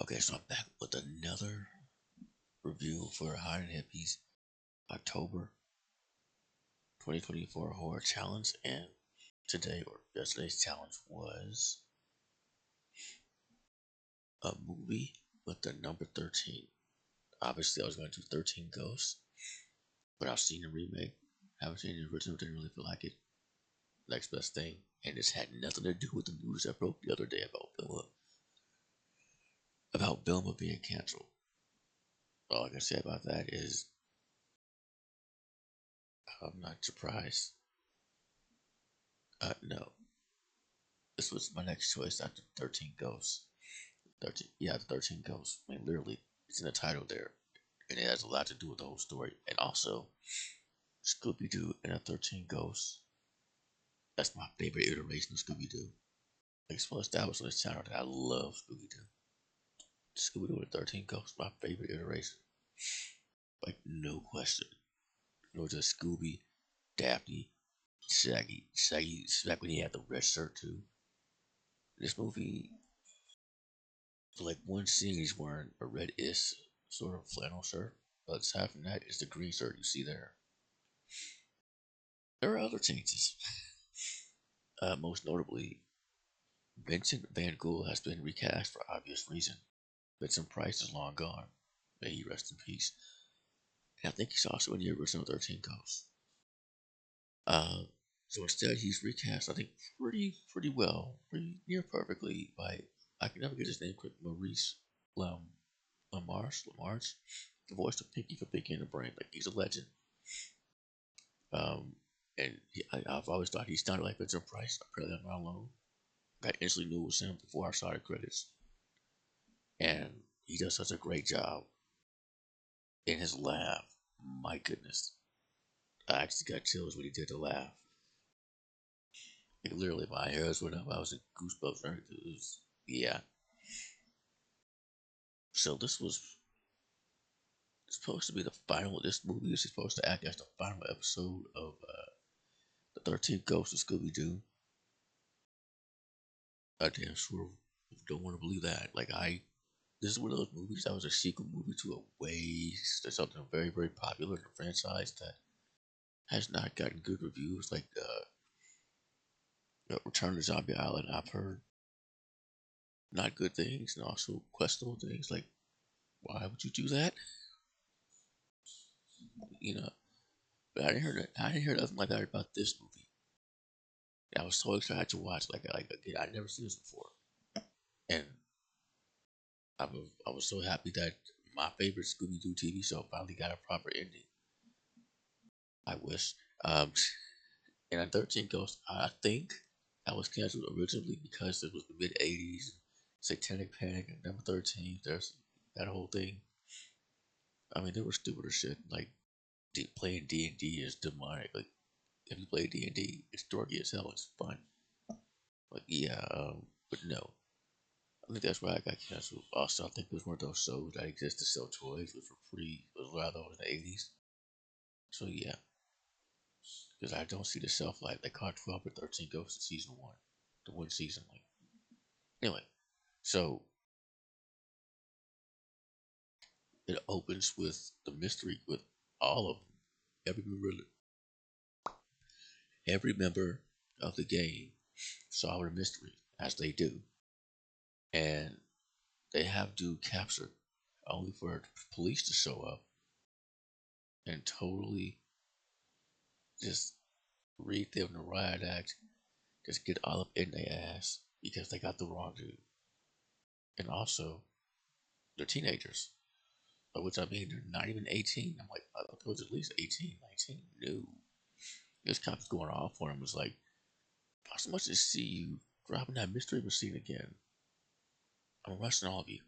Okay, so I'm back with another review for Hanna Hippies October 2024 Horror Challenge, and today or yesterday's challenge was a movie with the number 13. Obviously, I was going to do 13 Ghosts, but I've seen the remake, haven't seen the original, didn't really feel like it. Next best thing, and this had nothing to do with the news I broke the other day about Velma being canceled. All I can say about that is I'm not surprised. No, this was my next choice after 13 Ghosts. 13, yeah, the 13 Ghosts. I mean, literally, it's in the title there, and it has a lot to do with the whole story. And also, Scooby-Doo and the 13 Ghosts. That's my favorite iteration of Scooby-Doo. Like, it's well established on this channel that I love Scooby-Doo. Scooby-Doo and the 13 Ghosts, my favorite iteration. Like, no question. Nor just Scooby, Daphne, Shaggy. Shaggy, back when he had the red shirt, too. This movie, for like one scene, he's wearing a red-ish sort of flannel shirt. But aside from that, it's the green shirt you see there. There are other changes. Most notably, Vincent Van Gogh has been recast for obvious reason. Vincent Price is long gone. May he rest in peace. And I think he's also in the original 13 Ghosts. Uh, so instead, he's recast, I think, pretty well, pretty near perfectly by, I can never get his name correct, Maurice Lam, Lamarche, the voice of Pinky for Pinky and the Brain. Like, he's a legend. Um, and I've always thought he sounded like Vincent Price. Apparently, I'm not alone. I instantly knew it was him before I saw the credits. And he does such a great job in his laugh. My goodness. I actually got chills when he did the laugh. Like, literally, my hairs went up. I was in goosebumps and everything. It was, yeah. So this was supposed to be the final. This movie is supposed to act as the final episode of the 13th Ghost of Scooby Doo. I damn sure don't want to believe that. This is one of those movies that was a sequel movie to a waste. There's something very popular in the franchise that has not gotten good reviews. Like Return to Zombie Island, I've heard not good things and also questionable things. Like, why would you do that? You know, but I didn't hear that. I didn't hear nothing like that about this movie. I was so excited to watch. Like again, I'd never seen this before, and I was so happy that my favorite Scooby Doo TV show finally got a proper ending. I wish. And on 13 Ghosts, I think I was canceled originally because it was the mid 80s, Satanic Panic, and number 13. There's that whole thing. I mean, there was stupider shit like playing D&D is demonic. Like, if you play D&D, it's dorky as hell. It's fun. But yeah, but no. I think that's why I got canceled. Also, I think it was one of those shows that exist to sell toys, which were was rather in the 80s. So yeah, because I don't see the shelf life. They caught 12 or 13 Ghosts in season one, the one season. Like, anyway, so it opens with the mystery with all of them. Every member of the game solve a mystery as they do, and they have to capture only for police to show up and totally just read them the riot act, just get all up in their ass because they got the wrong dude. And also, they're teenagers, which I mean, they're not even 18. I'm like, I thought it was at least 18, 19. No. This cop's going off on him. Was like, not so much to see you dropping that mystery machine again. I'm arresting all of you.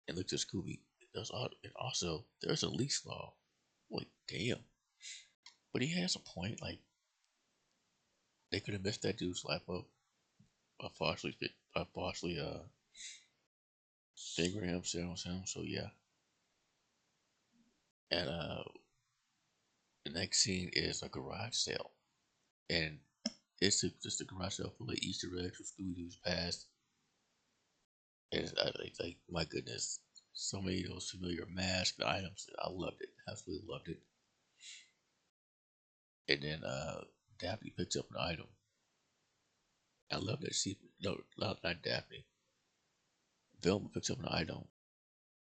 And looked at Scooby. And also, there's a leash law. Like, damn. But he has a point. Like, they could have missed that dude slap up partially fingering him, him. So yeah. And the next scene is a garage sale, and just a garage sale full of Easter eggs from Scooby Doo's past. And like my goodness, so many of those familiar masks and items. I loved it, absolutely loved it. And then Daphne picks up an item. I love that she no, not Daphne. Velma picks up an item,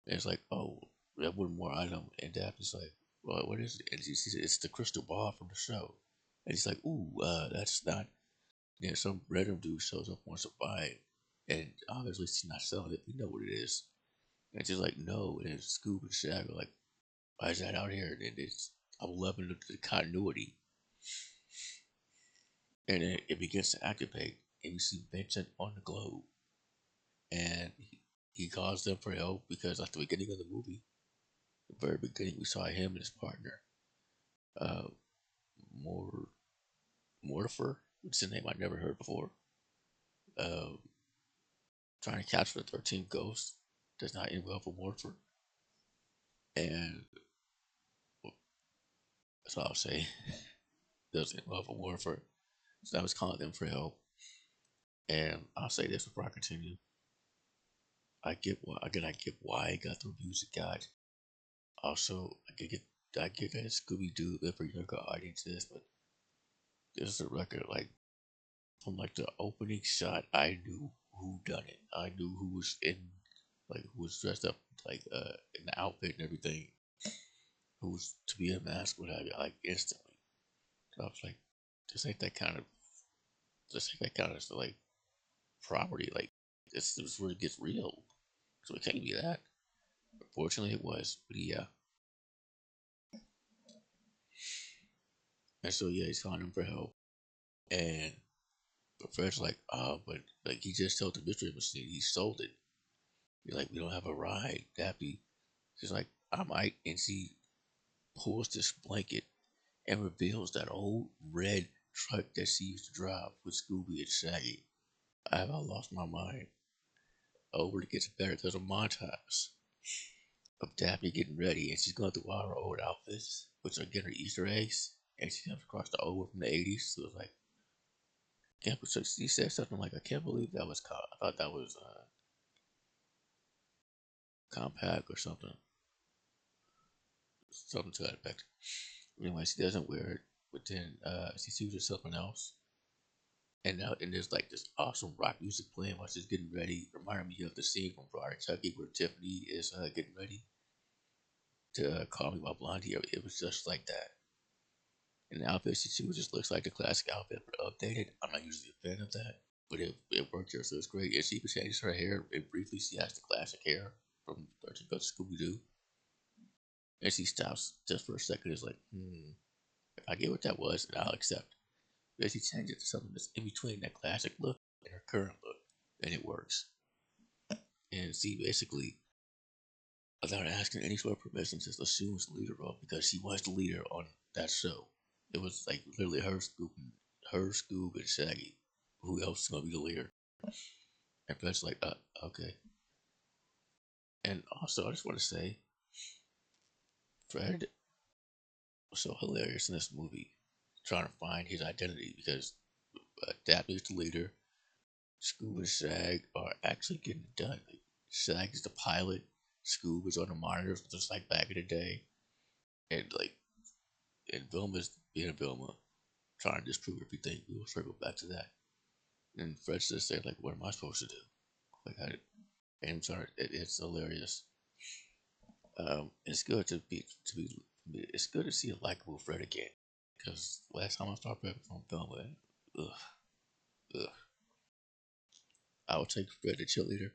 and it's like, oh, that one more item. And Daphne's like, well, what is it? And she says it's the crystal ball from the show. And he's like, ooh, that's not. Then some random dude shows up, wants to buy it, and obviously she's not selling it. We know what it is. And she's like, no. And then Scoob and Shag are like, why is that out here? And it's I'm loving the continuity, and it begins to activate. And we see Vincent on the globe, and he calls them for help because at the beginning of the movie, the very beginning, we saw him and his partner, uh, Mor Mortifer, which is a name I never heard before, uh, trying to capture the 13 ghosts. Does not end well for Mortifer, and well, that's all I'll say. Doesn't end well for Mortifer. So I was calling them for help, and I'll say this before I continue. I get why I got the reviews it got. Also, I get that Scooby-Doo for younger audiences, but this is a record like from like the opening shot. I knew who done it. I knew who was in like who was dressed up like in the outfit and everything. Who was to be a mask? What have you? Like instantly. So I was like, this ain't that kind of this ain't that kind of like property. Like this where it gets real. So it can't be that. Fortunately, it was. But yeah. And so yeah, he's calling him for help. And but Fred's like, oh, but like he just told the mystery machine he sold it. He's like, we don't have a ride. Dappy. She's like, I might. And she pulls this blanket and reveals that old red truck that she used to drive with Scooby and Shaggy. I have lost my mind. Over it gets better. There's a montage of Daphne getting ready, and she's going through all her old outfits, which are getting her Easter eggs, and she comes across the old one from the '80s. So it's like, can't so she said something like, "I can't believe that was called." I thought that was compact or something, something to that effect. Anyway, she doesn't wear it, but then she chooses something else, and now and there's like this awesome rock music playing while she's getting ready. Reminded me of the scene from Friday Chucky where Tiffany is getting ready to call me my blondie. It was just like that. And the outfit she chose just looks like the classic outfit but updated. I'm not usually a fan of that, but it worked here, so it's great. And she changes her hair, and briefly she has the classic hair from 13 Go to Scooby Doo. And she stops just for a second. Is like, if I get what that was, and I'll accept. Then she changes it to something that's in between that classic look and her current look, and it works. And she basically, without asking any sort of permission, just assumes the leader role because she was the leader on that show. It was like literally her, Scoob, and Shaggy. Who else is gonna be the leader? And Fred's like, okay. And also, I just want to say, Fred was so hilarious in this movie, trying to find his identity because Daphne's the leader. Scoob and Shag are actually getting it done. Like, Shag is the pilot. Scoob is on the monitors, just like back in the day. And like, and Vilma's being a Vilma, trying to disprove everything. We will circle back to that. And Fred's just saying, like, what am I supposed to do? Like, and I'm sorry, it's hilarious. It's good it's good to see a likable Fred again. Because last time I saw Fred from Velma, ugh, ugh. I would take Fred the cheerleader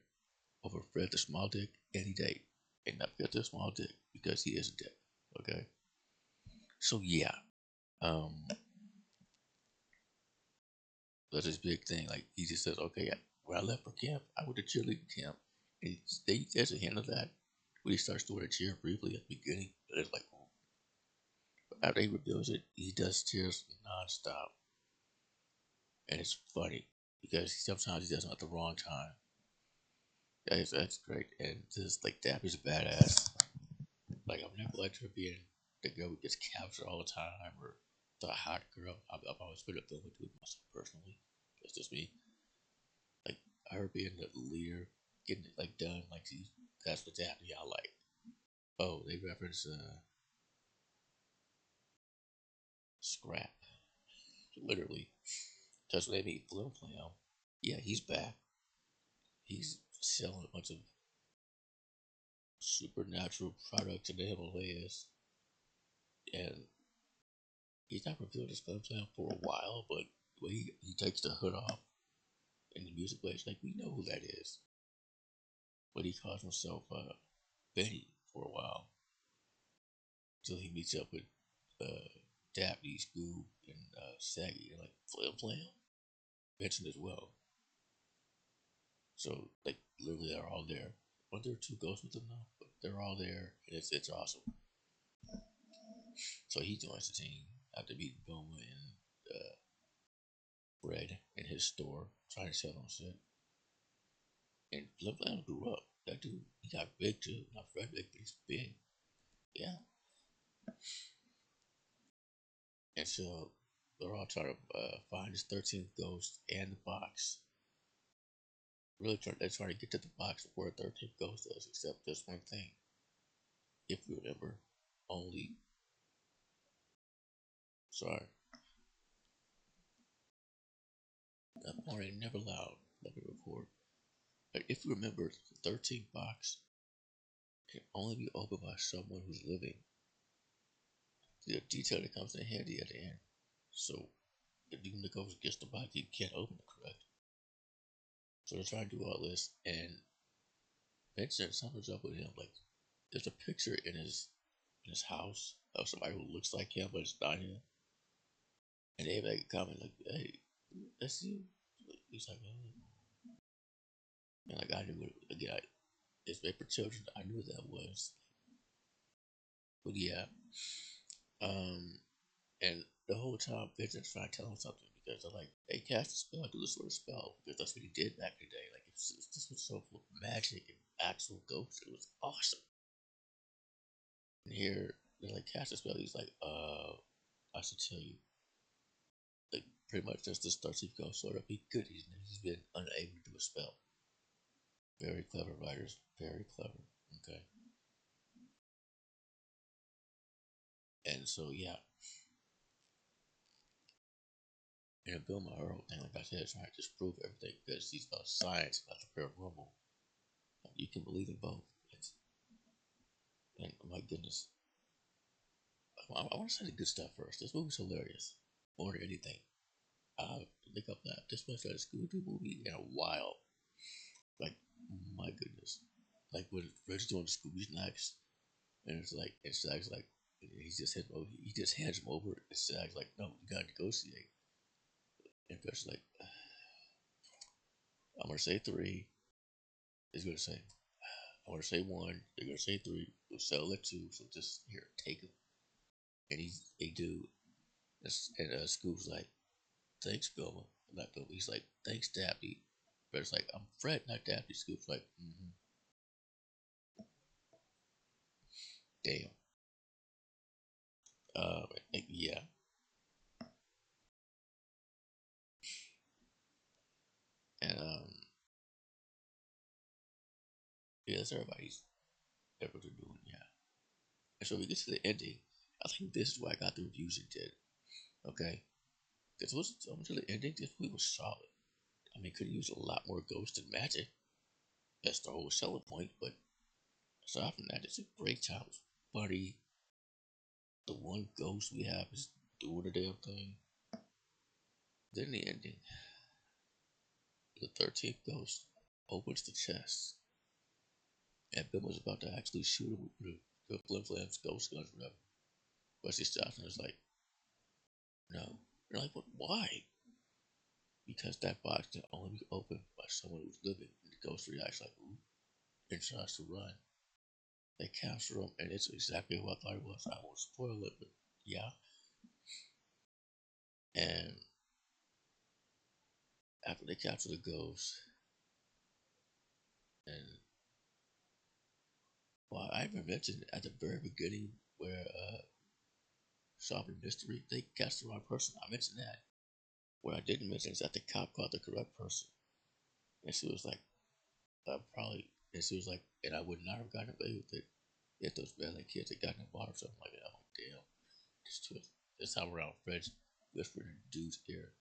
over Fred the small dick any day. And not forget the small dick because he is a dick. Okay? So yeah. Um that's his big thing. Like he just says, okay, when I left for camp, I went to cheerleading camp. And there's a hint of that when he starts doing a cheer briefly at the beginning. But it's like after he reveals it, he does tears nonstop. And it's funny because sometimes he does it at the wrong time. That's great. And just like Dappy's a badass. Like I've never liked her being the girl who gets captured all the time or the hot girl. I've always been a villain to it myself personally. That's just me. Like her being the leader, getting it like done. Like that's what's happening. I like. Oh, they reference scrap, literally. That's what they mean. Flim Flam. Yeah, he's back. He's selling a bunch of supernatural products in the Himalayas, and he's not revealed his Flim Flam for a while. But when he takes the hood off and the music plays, like we know who that is. But he calls himself Benny for a while until he meets up with Daphne, Scoob, and Saggy, and like Flim Flam mentioned as well. So like literally they're all there. Weren't there two ghosts with them though? But they're all there, and it's awesome. So he joins the team after meeting Boma and Fred in his store trying to sell them shit. And Flim Flam grew up. That dude, he got big too. Not Fred big, but he's big. Yeah. And so they're all trying to find his 13th ghost and the box. They're trying to get to the box before the 13th ghost does, except there's one thing. If you remember, only. Sorry. I'm already never loud. Let me record. But if you remember, the 13th box can only be opened by someone who's living. The detail that comes in handy at the end. So, if even the ghost gets the box, he can't open it, correct? So they're trying to do all this, and Vincent, something's up with him. Like, there's a picture in his house of somebody who looks like him, but it's not him. And they make a comment like, "Hey, that's you." He's like, "Oh." And like I knew it again. It's made for children. I knew what that was. But yeah, um, and the whole time Vincent's trying to tell him something because they're like, "Hey, cast a spell, do this sort of spell," because that's what he did back in the day. Like this was so full of magic and actual ghosts. It was awesome. And here they're like, "Cast a spell." He's like, I should tell you." Like pretty much just the starts he goes sort of be good. He's been unable to do a spell. Very clever writers, very clever. Okay, and so yeah, and Bill Maher whole thing, like I said, is trying to disprove everything because he's about science, not the paranormal. You can believe in both. And oh my goodness, I want to say the good stuff first. This movie's hilarious more than anything. I look up that this was a Scooby-Doo movie in a while. Like my goodness, like when Red's doing Scooby snacks, and it's like, and Sag's like, he just hands him over, and Sag's like, no, you gotta negotiate. And Red's like, I'm gonna say three. He's gonna say, I'm gonna say one. They're gonna say three. We'll settle at two. So just here, take him. And they do. And Scoob's like, thanks, Bilma. Not Bilma. He's like, thanks, Dappy. Red's like, I'm Fred, not Dappy. Scoob's like, damn. Yeah. And yeah, that's everybody's ever doing. Yeah. And so we get to the ending. I think this is why I got the reviews it did. Okay. This was up to the ending. This movie was solid. I mean, could use a lot more ghost and magic. That's the whole selling point. But aside from that, it's a great time. It's funny. The one ghost we have is doing the damn thing. Then the ending. The 13th ghost opens the chest. And Bill was about to actually shoot him with the Flim Flam's ghost guns, whatever. But she stops and is like, no. You're like, what? Why? Because that box can only be opened by someone who's living. And the ghost reacts like, ooh, and tries to run. They capture him, and it's exactly what I thought it was. I won't spoil it, but yeah. And after they capture the ghost, and well, I even mentioned at the very beginning where solving mystery, they catch the wrong person. I mentioned that. What I didn't mention is that the cop caught the correct person. And she was like, probably, and she was like, and I would not have gotten away with it if those Maryland kids had gotten involved or something like that. I'm like, damn, this time around, Fred's whispering in the dude's ear.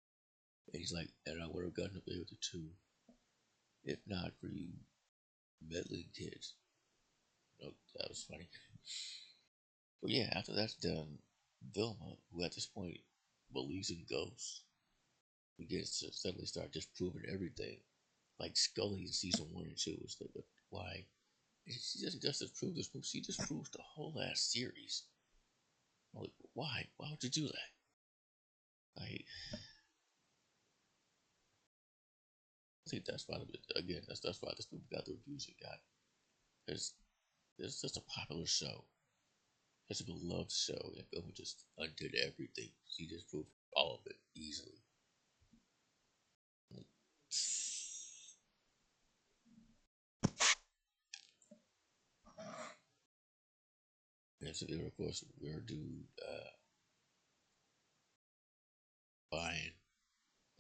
And he's like, and I would have gotten away with it too, if not for you meddling kids. That was funny. But yeah, after that's done, Vilma, who at this point believes in ghosts, begins to suddenly start disproving everything. Like Scully in season 1 and 2 is like, why? And she doesn't just disprove this movie, she disproves the whole ass series. I'm like, why? Why would you do that? I think that's why, again, that's why this movie got the reviews it got. It's, it's just a popular show. It's a beloved show, and Vilma just undid everything. She just proved all of it easily. And so, of course, we're dude buying,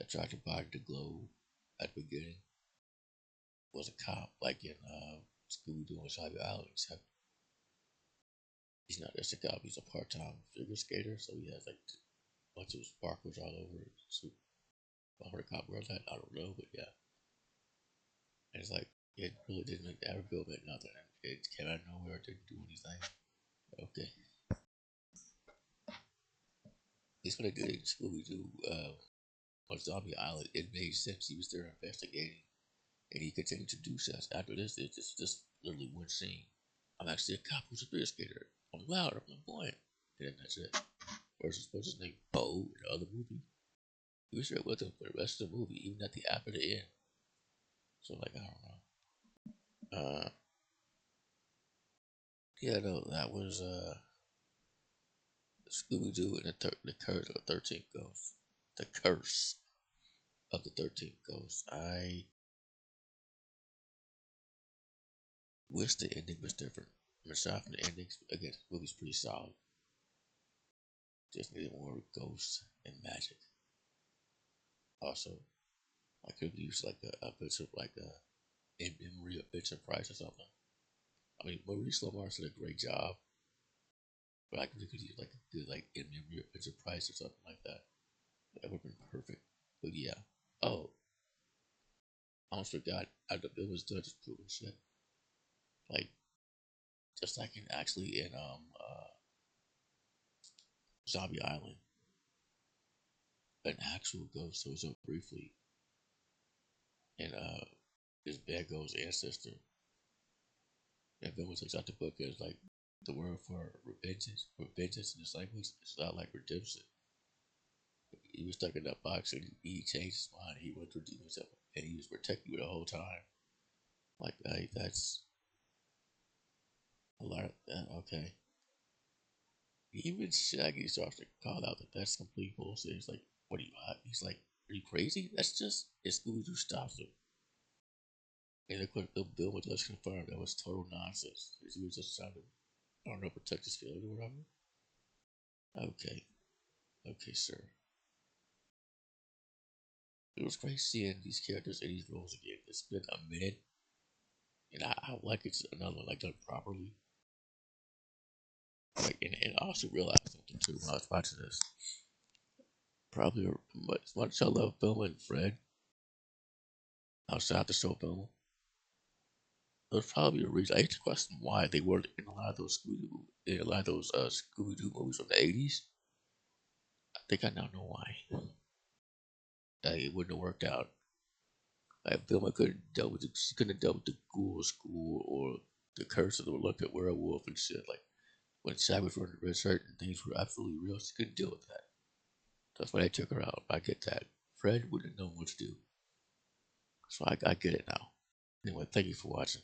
tried to buy the globe at the beginning was a cop, like in Scooby-Doo on Shelby Island, except he's not just a cop, he's a part-time figure skater, so he has like a bunch of sparklers all over his suit. Why would a cop wear that? I don't know, but yeah. And it's like, it really didn't ever build it, nothing. It came out of nowhere, it didn't do anything. Okay. At least what I did in Scooby-Doo on Zombie Island, it made sense. He was there investigating, and he continued to do such. After this, it's just literally one scene. I'm actually a cop who's a figure skater. I'm loud, I'm flamboyant. And then that's it. Versus what's his name, Bo, in the other movie. He was there with him for the rest of the movie, even at the after the end. So like, I don't know. Yeah, no, that was Scooby Doo and the curse of the 13th Ghost. The curse of the 13th Ghost. I wish the ending was different. I'm aside from the endings, again, the movie's pretty solid. Just needed more ghosts and magic. Also, I could have used like a bit of like a in memory of Vincent Price or something. I mean, Maurice LaMarche did a great job, but I could use like a good like in memory of Vincent Price or something like that. That would have been perfect. But yeah. Oh, I almost forgot. The bill was done just proving shit. Like just like in actually in Zombie Island, an actual ghost shows up briefly, and his bad ghost ancestor. And Bill takes out the book as like the word for repentance. Repentance in this language is not like redemption. He was stuck in that box and he changed his mind. He went to redeem himself and he was protecting you the whole time. Like, that's a lot of that. Okay. Even Shaggy starts to call out that that's complete bullshit. He's like, what are you, he's like, are you crazy? That's just, it's Scooby Doo stops him. And of course, Bill would just confirm that was total nonsense. He was just trying to, I don't know, protect his feelings or whatever. Okay. Okay, sir. It was great seeing these characters in these roles again. It's been a minute, and I like it's another one like done properly. Like, and I also realized something too when I was watching this. Probably as much as I love Velma and Fred outside the show Velma, there's probably a reason. I used to question why they weren't in a lot of those Scooby Doo movies from the '80s. I think I now know why. It wouldn't have worked out. Like Velma she couldn't have dealt with the ghoul school or the curse of the reluctant werewolf and shit. Like when Shag was running the red shirt and things were absolutely real, she couldn't deal with that. That's why they took her out. I get that. Fred wouldn't know what to do. So I get it now. Anyway, thank you for watching.